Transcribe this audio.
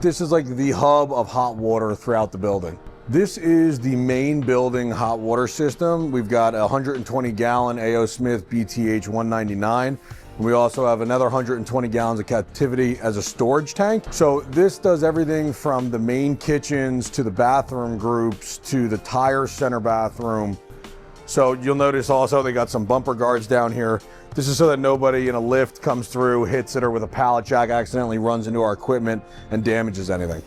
This is like the hub of hot water throughout the building. This is the main building hot water system. We've got a 120 gallon A.O. Smith BTH 199. We also have another 120 gallons of captivity as a storage tank. So this does everything from the main kitchens to the bathroom groups to the tire center bathroom. So you'll notice also they got some bumper guards down here. This is so that nobody in a lift comes through, hits it, or with a pallet jack accidentally runs into our equipment and damages anything.